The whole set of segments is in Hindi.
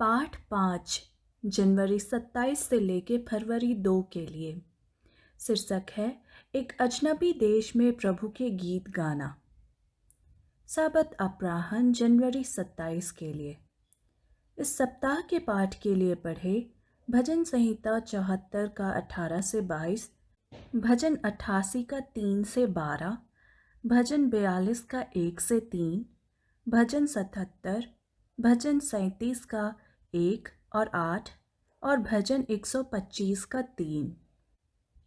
पाठ 5 जनवरी 27 से लेके फरवरी 2 के लिए। शीर्षक है एक अजनबी देश में प्रभु के गीत गाना। साबत अपराह्न जनवरी 27 के लिए। इस सप्ताह के पाठ के लिए पढ़े भजन संहिता 74 का 18 से 22, भजन 88 का 3 से 12, भजन 42 का 1 से 3, भजन 77, भजन 37 का 1 और 8 और भजन 125 का 3।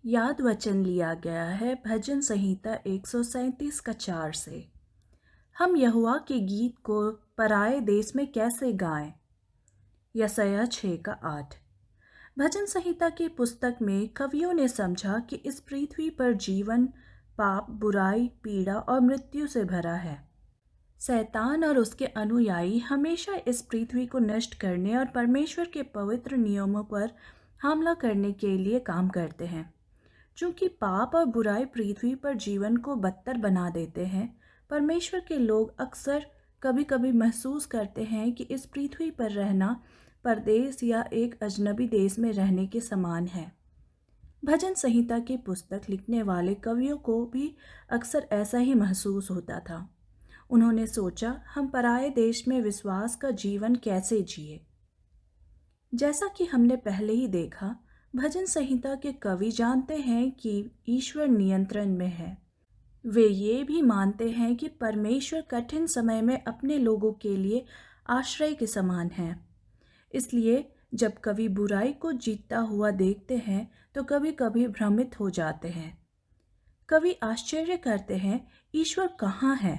याद वचन लिया गया है भजन संहिता 137 का 4 से। हम यहोवा के गीत को पराए देश में कैसे गाएं? यशायाह 6 का 8। भजन संहिता की पुस्तक में कवियों ने समझा कि इस पृथ्वी पर जीवन पाप, बुराई, पीड़ा और मृत्यु से भरा है। शैतान और उसके अनुयायी हमेशा इस पृथ्वी को नष्ट करने और परमेश्वर के पवित्र नियमों पर हमला करने के लिए काम करते हैं। चूंकि पाप और बुराई पृथ्वी पर जीवन को बदतर बना देते हैं, परमेश्वर के लोग अक्सर कभी कभी महसूस करते हैं कि इस पृथ्वी पर रहना परदेश या एक अजनबी देश में रहने के समान है। भजन संहिता की पुस्तक लिखने वाले कवियों को भी अक्सर ऐसा ही महसूस होता था। उन्होंने सोचा, हम पराये देश में विश्वास का जीवन कैसे जिए। जैसा कि हमने पहले ही देखा, भजन संहिता के कवि जानते हैं कि ईश्वर नियंत्रण में है। वे ये भी मानते हैं कि परमेश्वर कठिन समय में अपने लोगों के लिए आश्रय के समान है। इसलिए जब कवि बुराई को जीतता हुआ देखते हैं तो कभी कभी भ्रमित हो जाते हैं। कवि आश्चर्य करते हैं, ईश्वर कहाँ है?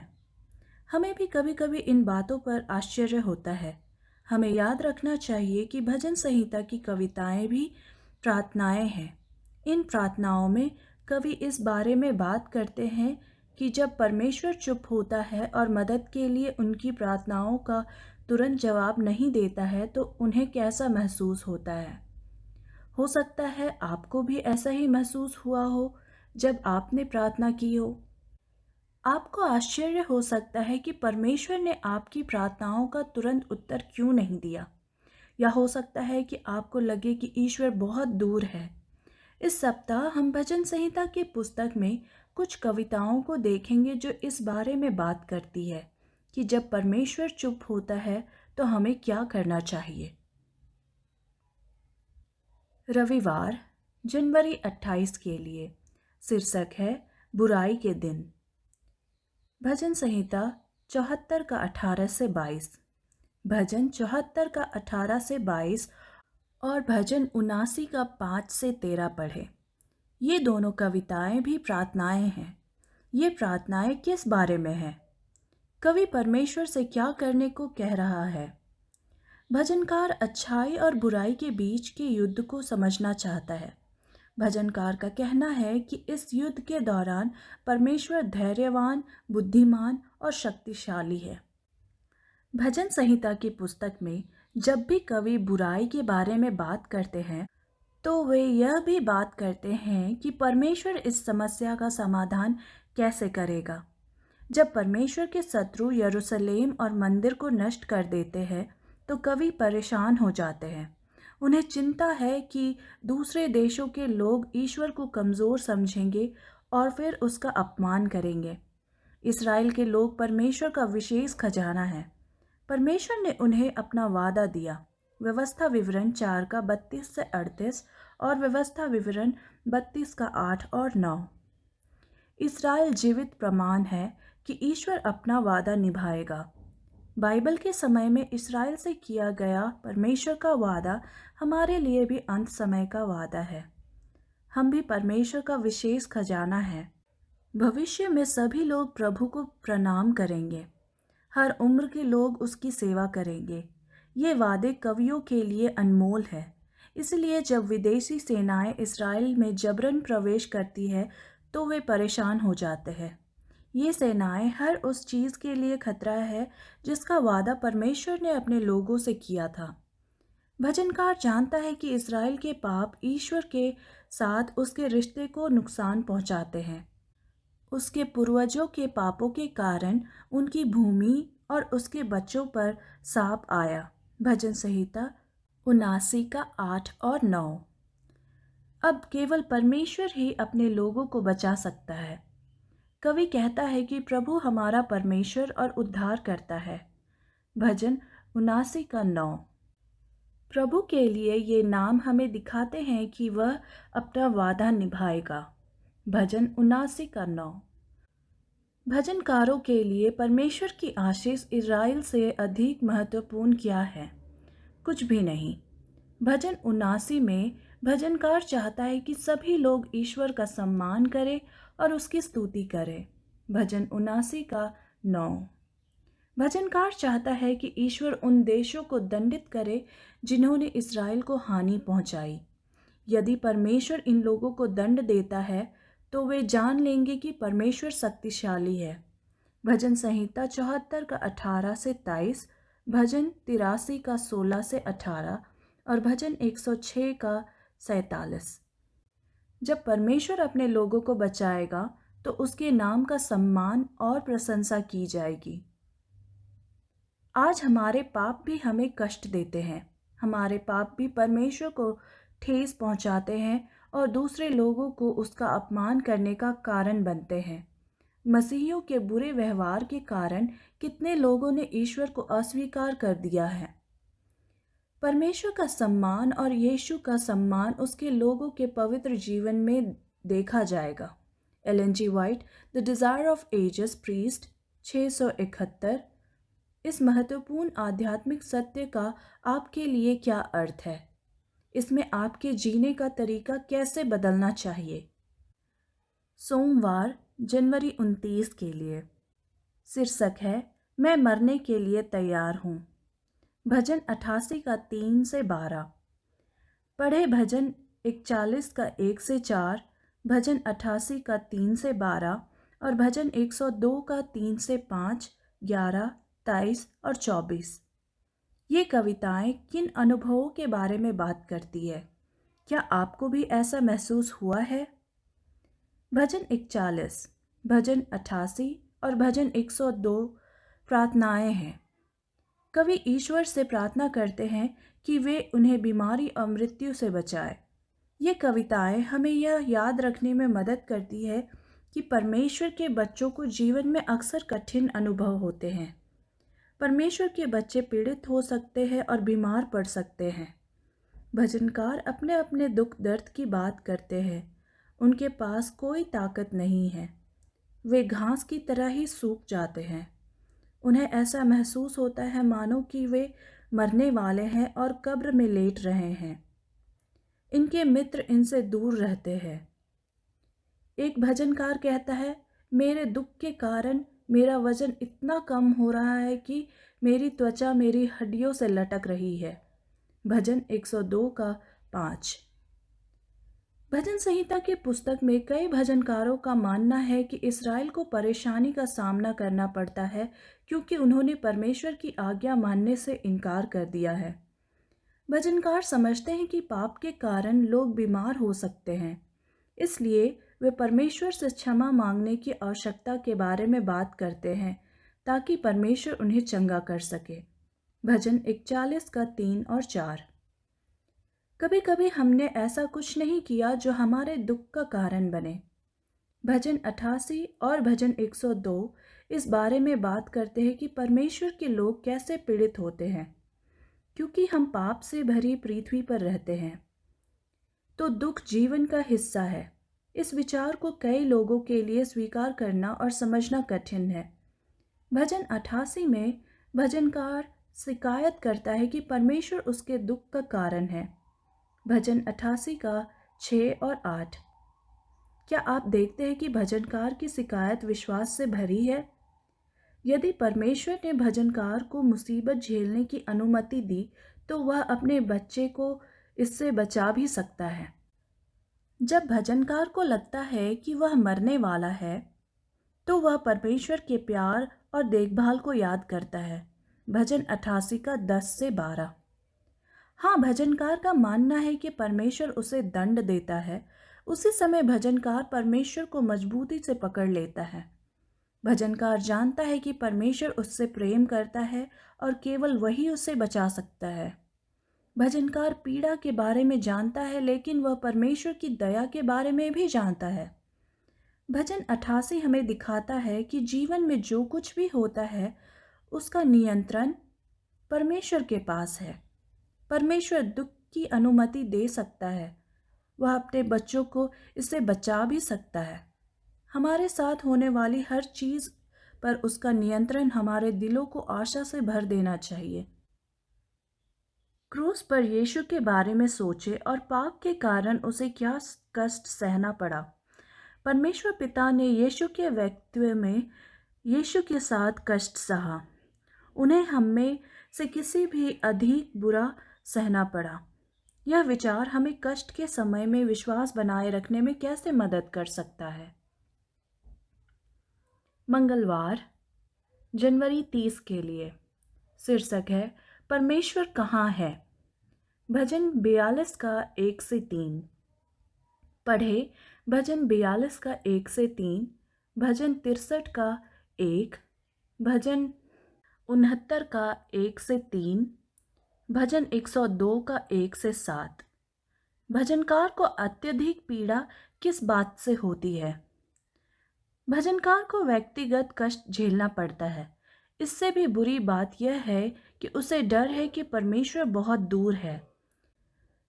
हमें भी कभी कभी इन बातों पर आश्चर्य होता है। हमें याद रखना चाहिए कि भजन संहिता की कविताएं भी प्रार्थनाएं हैं। इन प्रार्थनाओं में कवि इस बारे में बात करते हैं कि जब परमेश्वर चुप होता है और मदद के लिए उनकी प्रार्थनाओं का तुरंत जवाब नहीं देता है तो उन्हें कैसा महसूस होता है। हो सकता है आपको भी ऐसा ही महसूस हुआ हो जब आपने प्रार्थना की हो। आपको आश्चर्य हो सकता है कि परमेश्वर ने आपकी प्रार्थनाओं का तुरंत उत्तर क्यों नहीं दिया, या हो सकता है कि आपको लगे कि ईश्वर बहुत दूर है। इस सप्ताह हम भजन संहिता की पुस्तक में कुछ कविताओं को देखेंगे जो इस बारे में बात करती है कि जब परमेश्वर चुप होता है तो हमें क्या करना चाहिए। रविवार जनवरी 28 के लिए। शीर्षक है बुराई के दिन। भजन संहिता 74 का 18 से 22, भजन 74 का 18 से 22 और भजन 79 का 5 से 13 पढ़े। ये दोनों कविताएं भी प्रार्थनाएं हैं। ये प्रार्थनाएं किस बारे में हैं? कवि परमेश्वर से क्या करने को कह रहा है? भजनकार अच्छाई और बुराई के बीच के युद्ध को समझना चाहता है। भजनकार का कहना है कि इस युद्ध के दौरान परमेश्वर धैर्यवान, बुद्धिमान और शक्तिशाली है। भजन संहिता की पुस्तक में जब भी कवि बुराई के बारे में बात करते हैं तो वे यह भी बात करते हैं कि परमेश्वर इस समस्या का समाधान कैसे करेगा। जब परमेश्वर के शत्रु यरूशलेम और मंदिर को नष्ट कर देते हैं तो कवि परेशान हो जाते हैं। उन्हें चिंता है कि दूसरे देशों के लोग ईश्वर को कमज़ोर समझेंगे और फिर उसका अपमान करेंगे। इस्राएल के लोग परमेश्वर का विशेष खजाना है। परमेश्वर ने उन्हें अपना वादा दिया। व्यवस्था विवरण 4 का 32 से 38 और व्यवस्था विवरण 32 का 8 और 9। इस्राएल जीवित प्रमाण है कि ईश्वर अपना वादा निभाएगा। बाइबल के समय में इस्राएल से किया गया परमेश्वर का वादा हमारे लिए भी अंत समय का वादा है। हम भी परमेश्वर का विशेष खजाना है। भविष्य में सभी लोग प्रभु को प्रणाम करेंगे। हर उम्र के लोग उसकी सेवा करेंगे। ये वादे कवियों के लिए अनमोल है। इसलिए जब विदेशी सेनाएं इस्राएल में जबरन प्रवेश करती है तो वे परेशान हो जाते हैं। ये सेनाएं हर उस चीज़ के लिए खतरा है जिसका वादा परमेश्वर ने अपने लोगों से किया था। भजनकार जानता है कि इस्राएल के पाप ईश्वर के साथ उसके रिश्ते को नुकसान पहुंचाते हैं। उसके पूर्वजों के पापों के कारण उनकी भूमि और उसके बच्चों पर शाप आया। भजन संहिता 79 का 8 और 9। अब केवल परमेश्वर ही अपने लोगों को बचा सकता है। कवि कहता है कि प्रभु हमारा परमेश्वर और उद्धार करता है। भजन 79 का 9। प्रभु के लिए ये नाम हमें दिखाते हैं कि वह अपना वादा निभाएगा। भजन 79 का 9। भजनकारों के लिए परमेश्वर की आशीष इज़राइल से अधिक महत्वपूर्ण क्या है? कुछ भी नहीं। भजन 79 में भजनकार चाहता है कि सभी लोग ईश्वर का सम्मान करें और उसकी स्तुति करें। भजन 79 का 9। भजनकार चाहता है कि ईश्वर उन देशों को दंडित करे जिन्होंने इज़राइल को हानि पहुंचाई। यदि परमेश्वर इन लोगों को दंड देता है तो वे जान लेंगे कि परमेश्वर शक्तिशाली है। भजन संहिता 74 का 18 से 23, भजन 83 का 16 से 18 और भजन 106 का 47। जब परमेश्वर अपने लोगों को बचाएगा तो उसके नाम का सम्मान और प्रशंसा की जाएगी। आज हमारे पाप भी हमें कष्ट देते हैं। हमारे पाप भी परमेश्वर को ठेस पहुंचाते हैं और दूसरे लोगों को उसका अपमान करने का कारण बनते हैं। मसीहियों के बुरे व्यवहार के कारण कितने लोगों ने ईश्वर को अस्वीकार कर दिया है। परमेश्वर का सम्मान और यीशु का सम्मान उसके लोगों के पवित्र जीवन में देखा जाएगा। Ellen G White, the desire of ages priest 671। इस महत्वपूर्ण आध्यात्मिक सत्य का आपके लिए क्या अर्थ है? इसमें आपके जीने का तरीका कैसे बदलना चाहिए? सोमवार जनवरी 29 के लिए शीर्षक है, मैं मरने के लिए तैयार हूँ। भजन 88 का 3 से 12। पढ़े भजन 41 का 1 से 4, भजन 88 का 3 से 12 और भजन 102 का 3 से 5, 11, 23 और 24। ये कविताएं किन अनुभवों के बारे में बात करती है? क्या आपको भी ऐसा महसूस हुआ है? भजन 41, भजन 88 और भजन 102 प्रार्थनाएं हैं। कवि ईश्वर से प्रार्थना करते हैं कि वे उन्हें बीमारी और मृत्यु से बचाए। ये कविताएं हमें यह याद रखने में मदद करती है कि परमेश्वर के बच्चों को जीवन में अक्सर कठिन अनुभव होते हैं। परमेश्वर के बच्चे पीड़ित हो सकते हैं और बीमार पड़ सकते हैं। भजनकार अपने अपने दुख दर्द की बात करते हैं। उनके पास कोई ताकत नहीं है। वे घास की तरह ही सूख जाते हैं। उन्हें ऐसा महसूस होता है मानो कि वे मरने वाले हैं और कब्र में लेट रहे हैं। इनके मित्र इनसे दूर रहते हैं। एक भजनकार कहता है, मेरे दुख के कारण मेरा वजन इतना कम हो रहा है कि मेरी त्वचा मेरी हड्डियों से लटक रही है। भजन 102 का 5। भजन संहिता की पुस्तक में कई भजनकारों का मानना है कि इस्राएल को परेशानी का सामना करना पड़ता है क्योंकि उन्होंने परमेश्वर की आज्ञा मानने से इनकार कर दिया है। भजनकार समझते हैं कि पाप के कारण लोग बीमार हो सकते हैं, इसलिए वे परमेश्वर से क्षमा मांगने की आवश्यकता के बारे में बात करते हैं ताकि परमेश्वर उन्हें चंगा कर सके। भजन 41 का 3 और 4। कभी कभी हमने ऐसा कुछ नहीं किया जो हमारे दुख का कारण बने। भजन 88 और भजन 102 इस बारे में बात करते हैं कि परमेश्वर के लोग कैसे पीड़ित होते हैं क्योंकि हम पाप से भरी पृथ्वी पर रहते हैं। तो दुख जीवन का हिस्सा है। इस विचार को कई लोगों के लिए स्वीकार करना और समझना कठिन है। भजन 88 में भजनकार शिकायत करता है कि परमेश्वर उसके दुख का कारण है। भजन 88 का 6 और 8। क्या आप देखते हैं कि भजनकार की शिकायत विश्वास से भरी है? यदि परमेश्वर ने भजनकार को मुसीबत झेलने की अनुमति दी तो वह अपने बच्चे को इससे बचा भी सकता है। जब भजनकार को लगता है कि वह मरने वाला है तो वह परमेश्वर के प्यार और देखभाल को याद करता है। भजन 88 का 10 से 12। हाँ, भजनकार का मानना है कि परमेश्वर उसे दंड देता है। उसी समय भजनकार परमेश्वर को मजबूती से पकड़ लेता है। भजनकार जानता है कि परमेश्वर उससे प्रेम करता है और केवल वही उसे बचा सकता है। भजनकार पीड़ा के बारे में जानता है, लेकिन वह परमेश्वर की दया के बारे में भी जानता है। भजन 88 हमें दिखाता है कि जीवन में जो कुछ भी होता है उसका नियंत्रण परमेश्वर के पास है। परमेश्वर दुख की अनुमति दे सकता है, वह अपने बच्चों को इससे बचा भी सकता है। हमारे साथ होने वाली हर चीज़ पर उसका नियंत्रण हमारे दिलों को आशा से भर देना चाहिए। क्रूस पर यीशु के बारे में सोचें और पाप के कारण उसे क्या कष्ट सहना पड़ा। परमेश्वर पिता ने यीशु के व्यक्तित्व में यीशु के साथ कष्ट सहा। उन्हें हम में से किसी भी अधिक बुरा सहना पड़ा। यह विचार हमें कष्ट के समय में विश्वास बनाए रखने में कैसे मदद कर सकता है। मंगलवार, जनवरी 30 के लिए शीर्षक है परमेश्वर कहाँ है। भजन 42 का 1 से 3 पढ़े। भजन 42 का 1 से 3, भजन 63 का 1, भजन 69 का 1 से 3, भजन 102 का 1 से 7। भजनकार को अत्यधिक पीड़ा किस बात से होती है? भजनकार को व्यक्तिगत कष्ट झेलना पड़ता है। इससे भी बुरी बात यह है कि उसे डर है कि परमेश्वर बहुत दूर है।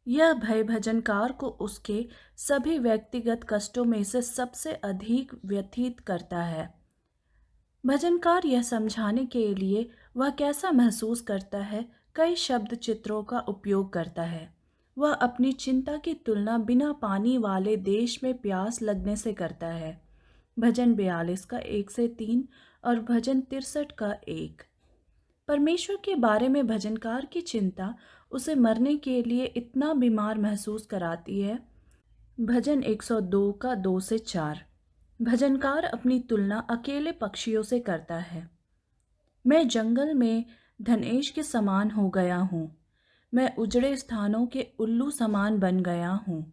यह भय भजनकार को उसके सभी व्यक्तिगत कष्टों में से सबसे अधिक व्यथित करता है। भजनकार यह समझाने के लिए वह कैसा महसूस करता है, कई शब्द चित्रों का उपयोग करता है। वह अपनी चिंता की तुलना बिना पानी वाले देश में प्यास लगने से करता है। भजन 42 का 1 से 3 और भजन 63 का 1। परमेश्वर के बारे में भजनकार की चिंता उसे मरने के लिए इतना बीमार महसूस कराती है। भजन 102 का 2 से 4। भजनकार अपनी तुलना अकेले पक्षियों से करता है। मैं जंगल में धनेश के समान हो गया हूँ। मैं उजड़े स्थानों के उल्लू समान बन गया हूँ।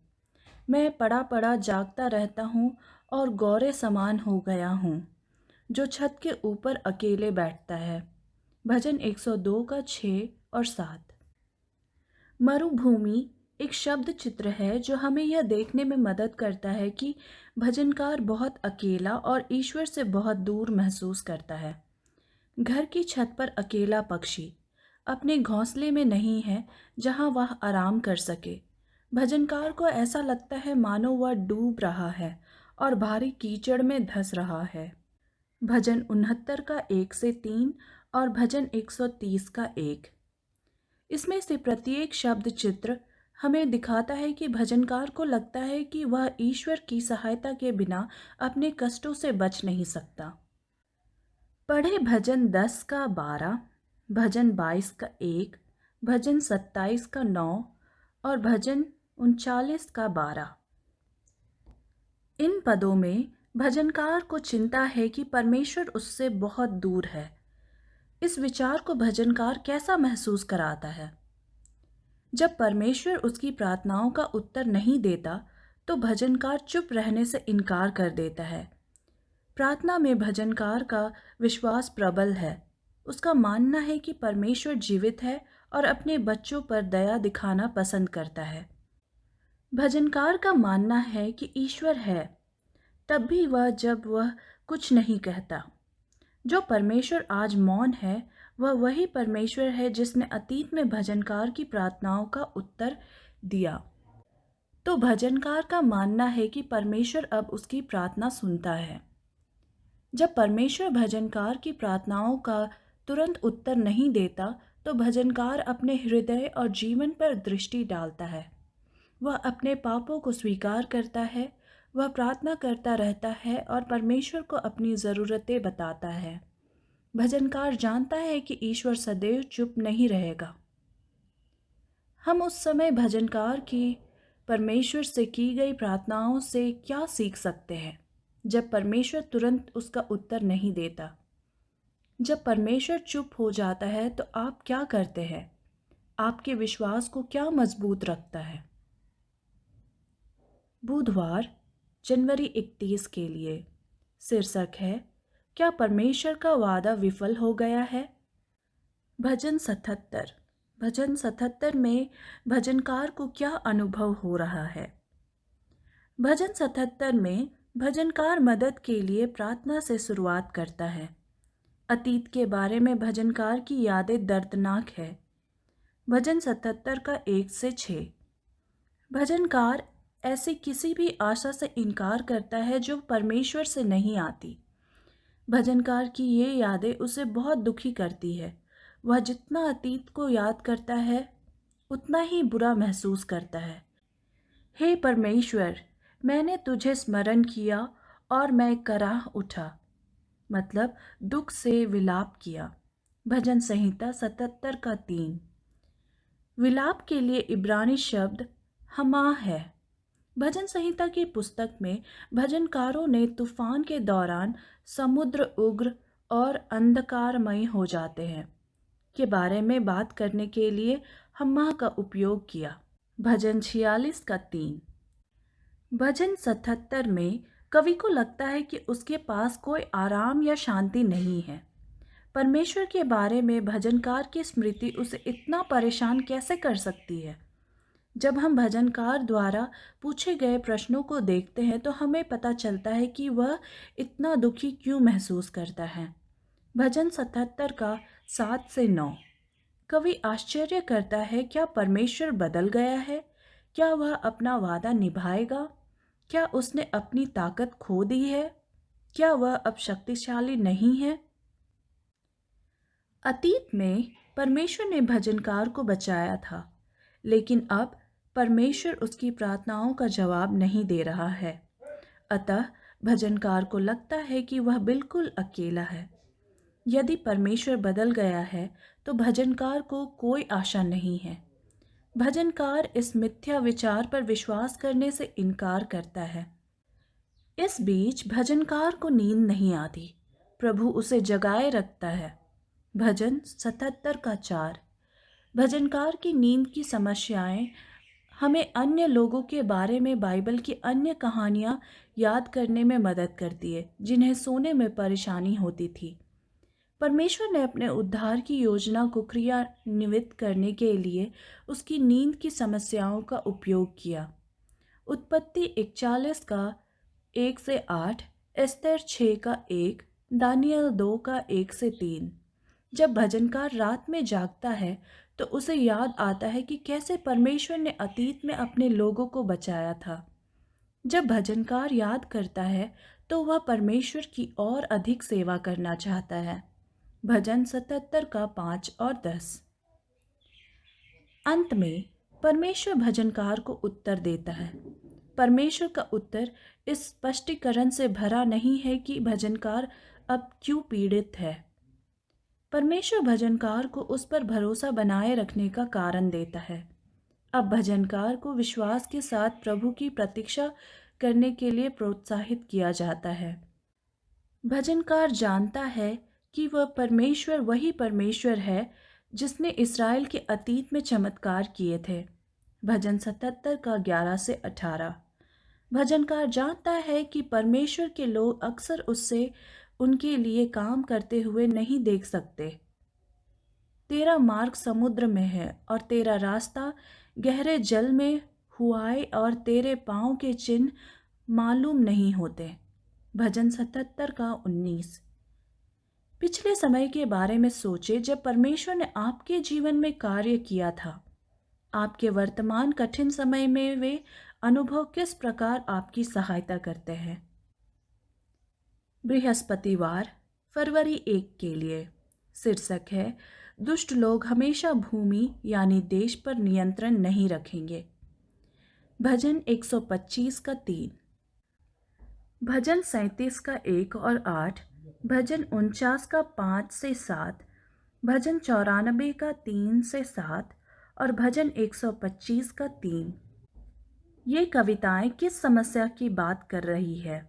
मैं पड़ा पड़ा जागता रहता हूँ और गौरे समान हो गया हूँ, जो छत के ऊपर अकेले बैठता है। भजन 102 का 6 और 7। मरुभूमि एक शब्द चित्र है जो हमें यह देखने में मदद करता है कि भजनकार बहुत अकेला और ईश्वर से बहुत दूर महसूस करता है। घर की छत पर अकेला पक्षी अपने घोंसले में नहीं है जहां वह आराम कर सके। भजनकार को ऐसा लगता है मानो वह डूब रहा है और भारी कीचड़ में धंस रहा है। भजन 69 का 1 से 3 और भजन 130 का 1। इसमें से प्रत्येक शब्द चित्र हमें दिखाता है कि भजनकार को लगता है कि वह ईश्वर की सहायता के बिना अपने कष्टों से बच नहीं सकता। पढ़े भजन 10 का 12, भजन 22 का 1, भजन 27 का 9 और भजन 39 का 12। इन पदों में भजनकार को चिंता है कि परमेश्वर उससे बहुत दूर है। इस विचार को भजनकार कैसा महसूस कराता है? जब परमेश्वर उसकी प्रार्थनाओं का उत्तर नहीं देता तो भजनकार चुप रहने से इनकार कर देता है। प्रार्थना में भजनकार का विश्वास प्रबल है। उसका मानना है कि परमेश्वर जीवित है और अपने बच्चों पर दया दिखाना पसंद करता है। भजनकार का मानना है कि ईश्वर है, तब भी जब वह कुछ नहीं कहता। जो परमेश्वर आज मौन है, वह वही परमेश्वर है जिसने अतीत में भजनकार की प्रार्थनाओं का उत्तर दिया। तो भजनकार का मानना है कि परमेश्वर अब उसकी प्रार्थना सुनता है। जब परमेश्वर भजनकार की प्रार्थनाओं का तुरंत उत्तर नहीं देता तो भजनकार अपने हृदय और जीवन पर दृष्टि डालता है। वह अपने पापों को स्वीकार करता है, वह प्रार्थना करता रहता है और परमेश्वर को अपनी ज़रूरतें बताता है। भजनकार जानता है कि ईश्वर सदैव चुप नहीं रहेगा। हम उस समय भजनकार की परमेश्वर से की गई प्रार्थनाओं से क्या सीख सकते हैं? जब परमेश्वर तुरंत उसका उत्तर नहीं देता, जब परमेश्वर चुप हो जाता है तो आप क्या करते हैं? आपके विश्वास को क्या मजबूत रखता है? बुधवार, जनवरी 31 के लिए शीर्षक है क्या परमेश्वर का वादा विफल हो गया है? भजन 77। भजन 77 में भजनकार को क्या अनुभव हो रहा है? भजन 77 में भजनकार मदद के लिए प्रार्थना से शुरुआत करता है। अतीत के बारे में भजनकार की यादें दर्दनाक है। भजन 77 का 1 से 6। भजनकार ऐसी किसी भी आशा से इनकार करता है जो परमेश्वर से नहीं आती। भजनकार की ये यादें उसे बहुत दुखी करती है। वह जितना अतीत को याद करता है उतना ही बुरा महसूस करता है। हे परमेश्वर, मैंने तुझे स्मरण किया और मैं कराह उठा, मतलब दुख से विलाप किया। भजन संहिता 77 का 3। विलाप के लिए इब्रानी शब्द हमा है। भजन संहिता की पुस्तक में भजनकारों ने तूफान के दौरान समुद्र उग्र और अंधकारमय हो जाते हैं के बारे में बात करने के लिए हम्मा का उपयोग किया। भजन 46 का 3। भजन 77 में कवि को लगता है कि उसके पास कोई आराम या शांति नहीं है। परमेश्वर के बारे में भजनकार की स्मृति उसे इतना परेशान कैसे कर सकती है? जब हम भजनकार द्वारा पूछे गए प्रश्नों को देखते हैं तो हमें पता चलता है कि वह इतना दुखी क्यों महसूस करता है। भजन 77 का 7 से 9। कवि आश्चर्य करता है, क्या परमेश्वर बदल गया है? क्या वह अपना वादा निभाएगा? क्या उसने अपनी ताकत खो दी है? क्या वह अब शक्तिशाली नहीं है? अतीत में परमेश्वर ने भजनकार को बचाया था, लेकिन अब परमेश्वर उसकी प्रार्थनाओं का जवाब नहीं दे रहा है। अतः भजनकार को लगता है कि वह बिल्कुल अकेला है। यदि परमेश्वर बदल गया है तो भजनकार को कोई आशा नहीं है। भजनकार इस मिथ्या विचार पर विश्वास करने से इनकार करता है। इस बीच भजनकार को नींद नहीं आती। प्रभु उसे जगाए रखता है। भजन 77 का 4। भजनकार की नींद की समस्याएं हमें अन्य लोगों के बारे में बाइबल की अन्य कहानियां याद करने में मदद करती है जिन्हें सोने में परेशानी होती थी। परमेश्वर ने अपने उद्धार की योजना को क्रियान्वित करने के लिए उसकी नींद की समस्याओं का उपयोग किया। उत्पत्ति 41 का 1 से 8, एस्तर 6 का 1, दानियल 2 का 1 से 3। जब भजनकार रात में जागता है तो उसे याद आता है कि कैसे परमेश्वर ने अतीत में अपने लोगों को बचाया था। जब भजनकार याद करता है तो वह परमेश्वर की और अधिक सेवा करना चाहता है। भजन 77 का 5 और 10। अंत में परमेश्वर भजनकार को उत्तर देता है। परमेश्वर का उत्तर इस स्पष्टीकरण से भरा नहीं है कि भजनकार अब क्यों पीड़ित है। परमेश्वर भजनकार को उस पर भरोसा बनाए रखने का कारण देता है। अब भजनकार को विश्वास के साथ प्रभु की प्रतीक्षा करने के लिए प्रोत्साहित किया जाता है। भजनकार जानता है कि वह परमेश्वर वही परमेश्वर है जिसने इस्राएल के अतीत में चमत्कार किए थे। भजन 77 का 11 से 18। भजनकार जानता है कि परमेश्वर के लोग अक्सर उससे उनके लिए काम करते हुए नहीं देख सकते। तेरा मार्ग समुद्र में है और तेरा रास्ता गहरे जल में हुआ है और तेरे पाँव के चिन्ह मालूम नहीं होते। भजन 77 का 19। पिछले समय के बारे में सोचे जब परमेश्वर ने आपके जीवन में कार्य किया था। आपके वर्तमान कठिन समय में वे अनुभव किस प्रकार आपकी सहायता करते हैं। बृहस्पतिवार फरवरी 1 के लिए शीर्षक है, दुष्ट लोग हमेशा भूमि यानी देश पर नियंत्रण नहीं रखेंगे। भजन 125 का 3। भजन 37 का 1 और 8, भजन 49 का 5 से 7, भजन 94 का 3 से 7 और भजन 125 का 3। ये कविताएं किस समस्या की बात कर रही है?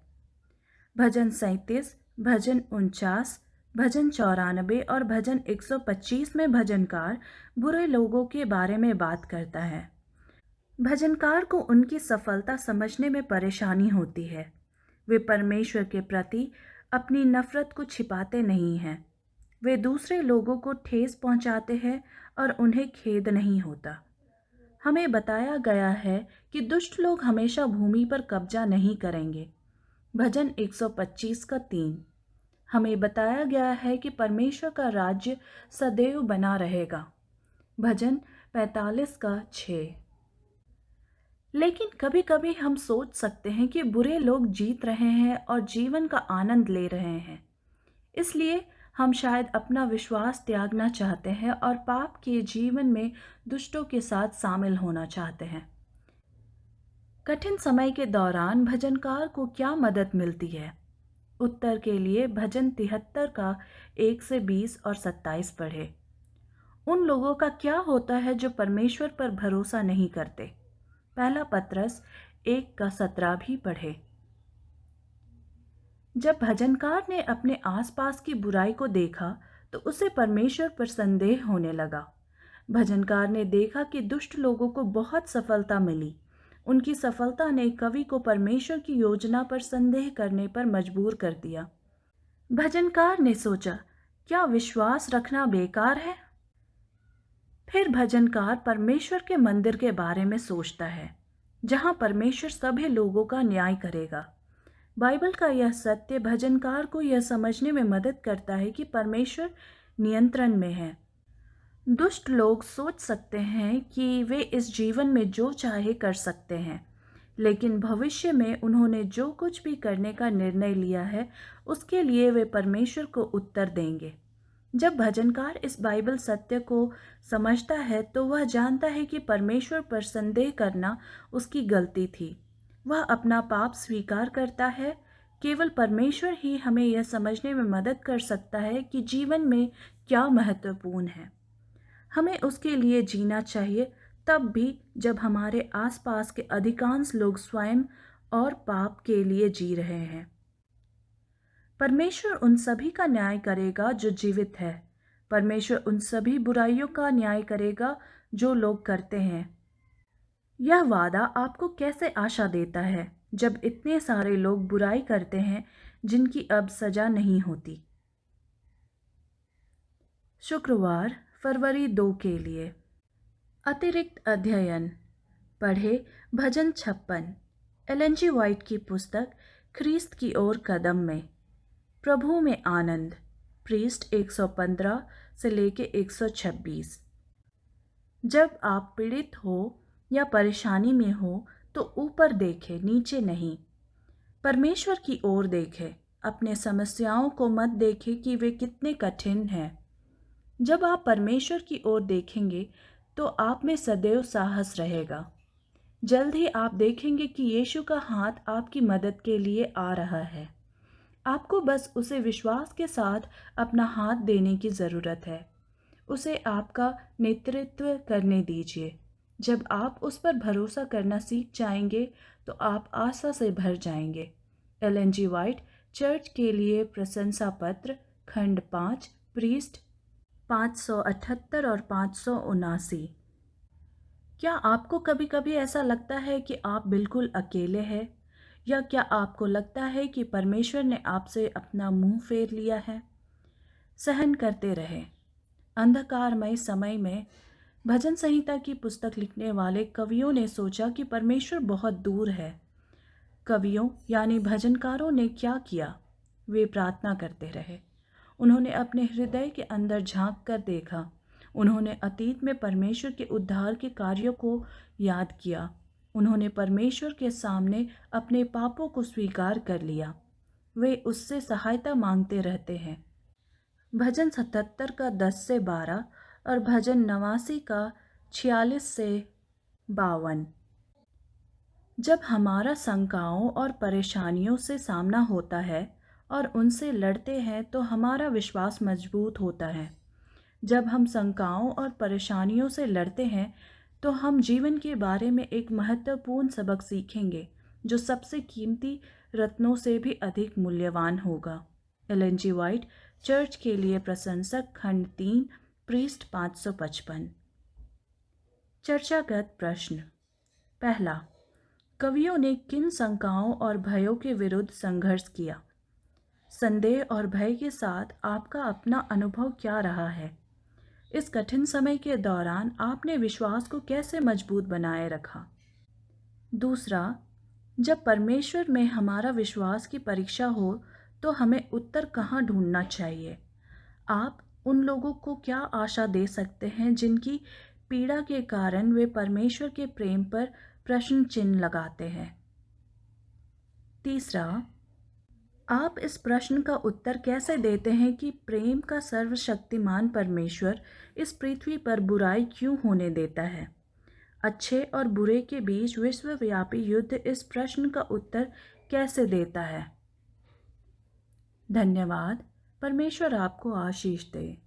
भजन 37, भजन 49, भजन 94 और भजन 125 में भजनकार बुरे लोगों के बारे में बात करता है। भजनकार को उनकी सफलता समझने में परेशानी होती है। वे परमेश्वर के प्रति अपनी नफरत को छिपाते नहीं हैं। वे दूसरे लोगों को ठेस पहुंचाते हैं और उन्हें खेद नहीं होता। हमें बताया गया है कि दुष्ट लोग हमेशा भूमि पर कब्जा नहीं करेंगे। भजन 125 का 3। हमें बताया गया है कि परमेश्वर का राज्य सदैव बना रहेगा। भजन 45 का 6। लेकिन कभी कभी हम सोच सकते हैं कि बुरे लोग जीत रहे हैं और जीवन का आनंद ले रहे हैं। इसलिए हम शायद अपना विश्वास त्यागना चाहते हैं और पाप के जीवन में दुष्टों के साथ शामिल होना चाहते हैं। कठिन समय के दौरान भजनकार को क्या मदद मिलती है? उत्तर के लिए भजन 73 का 1 से 20 और 27 पढ़े। उन लोगों का क्या होता है जो परमेश्वर पर भरोसा नहीं करते? पहला पत्रस 1 का 17 भी पढ़े। जब भजनकार ने अपने आसपास की बुराई को देखा तो उसे परमेश्वर पर संदेह होने लगा। भजनकार ने देखा कि दुष्ट लोगों को बहुत सफलता मिली। उनकी सफलता ने कवि को परमेश्वर की योजना पर संदेह करने पर मजबूर कर दिया। भजनकार ने सोचा, क्या विश्वास रखना बेकार है? फिर भजनकार परमेश्वर के मंदिर के बारे में सोचता है, जहां परमेश्वर सभी लोगों का न्याय करेगा। बाइबल का यह सत्य भजनकार को यह समझने में मदद करता है कि परमेश्वर नियंत्रण में है। दुष्ट लोग सोच सकते हैं कि वे इस जीवन में जो चाहे कर सकते हैं, लेकिन भविष्य में उन्होंने जो कुछ भी करने का निर्णय लिया है उसके लिए वे परमेश्वर को उत्तर देंगे। जब भजनकार इस बाइबल सत्य को समझता है तो वह जानता है कि परमेश्वर पर संदेह करना उसकी गलती थी। वह अपना पाप स्वीकार करता है। केवल परमेश्वर ही हमें यह समझने में मदद कर सकता है कि जीवन में क्या महत्वपूर्ण है। हमें उसके लिए जीना चाहिए, तब भी जब हमारे आसपास के अधिकांश लोग स्वयं और पाप के लिए जी रहे हैं। परमेश्वर उन सभी का न्याय करेगा जो जीवित है। परमेश्वर उन सभी बुराइयों का न्याय करेगा जो लोग करते हैं। यह वादा आपको कैसे आशा देता है जब इतने सारे लोग बुराई करते हैं जिनकी अब सजा नहीं होती? शुक्रवार फरवरी 2 के लिए अतिरिक्त अध्ययन पढ़े भजन 56, एलन जी वाइट की पुस्तक ख्रीस्त की ओर कदम में, प्रभु में आनंद, पृष्ठ 115 से लेके 126। जब आप पीड़ित हो या परेशानी में हो तो ऊपर देखें, नीचे नहीं। परमेश्वर की ओर देखें। अपने समस्याओं को मत देखें कि वे कितने कठिन हैं। जब आप परमेश्वर की ओर देखेंगे तो आप में सदैव साहस रहेगा। जल्द ही आप देखेंगे कि यीशु का हाथ आपकी मदद के लिए आ रहा है। आपको बस उसे विश्वास के साथ अपना हाथ देने की ज़रूरत है। उसे आपका नेतृत्व करने दीजिए। जब आप उस पर भरोसा करना सीख जाएंगे तो आप आशा से भर जाएंगे। एलन जी वाइट, चर्च के लिए प्रशंसा पत्र, खंड 5, पृष्ठ 578 और 579। क्या आपको कभी कभी ऐसा लगता है कि आप बिल्कुल अकेले हैं? या क्या आपको लगता है कि परमेश्वर ने आपसे अपना मुंह फेर लिया है? सहन करते रहें। अंधकारमय समय में भजन संहिता की पुस्तक लिखने वाले कवियों ने सोचा कि परमेश्वर बहुत दूर है। कवियों यानी भजनकारों ने क्या किया? वे प्रार्थना करते रहे। उन्होंने अपने हृदय के अंदर झांक कर देखा। उन्होंने अतीत में परमेश्वर के उद्धार के कार्यों को याद किया। उन्होंने परमेश्वर के सामने अपने पापों को स्वीकार कर लिया। वे उससे सहायता मांगते रहते हैं। भजन 77 का 10 से 12 और भजन 89 का 46 से 52। जब हमारा शंकाओं और परेशानियों से सामना होता है और उनसे लड़ते हैं तो हमारा विश्वास मजबूत होता है। जब हम शंकाओं और परेशानियों से लड़ते हैं तो हम जीवन के बारे में एक महत्वपूर्ण सबक सीखेंगे जो सबसे कीमती रत्नों से भी अधिक मूल्यवान होगा। एलन जी वाइट, चर्च के लिए प्रशंसक, खंड 3, पृष्ठ 555। चर्चागत प्रश्न। पहला, कवियों ने किन शंकाओं और भयों के विरुद्ध संघर्ष किया? संदेह और भय के साथ आपका अपना अनुभव क्या रहा है? इस कठिन समय के दौरान आपने विश्वास को कैसे मजबूत बनाए रखा? दूसरा, जब परमेश्वर में हमारा विश्वास की परीक्षा हो, तो हमें उत्तर कहाँ ढूंढना चाहिए? आप उन लोगों को क्या आशा दे सकते हैं जिनकी पीड़ा के कारण वे परमेश्वर के प्रेम पर प्रश्न चिन्ह लगाते हैं? तीसरा, आप इस प्रश्न का उत्तर कैसे देते हैं कि प्रेम का सर्वशक्तिमान परमेश्वर इस पृथ्वी पर बुराई क्यों होने देता है? अच्छे और बुरे के बीच विश्वव्यापी युद्ध इस प्रश्न का उत्तर कैसे देता है? धन्यवाद। परमेश्वर आपको आशीष दे।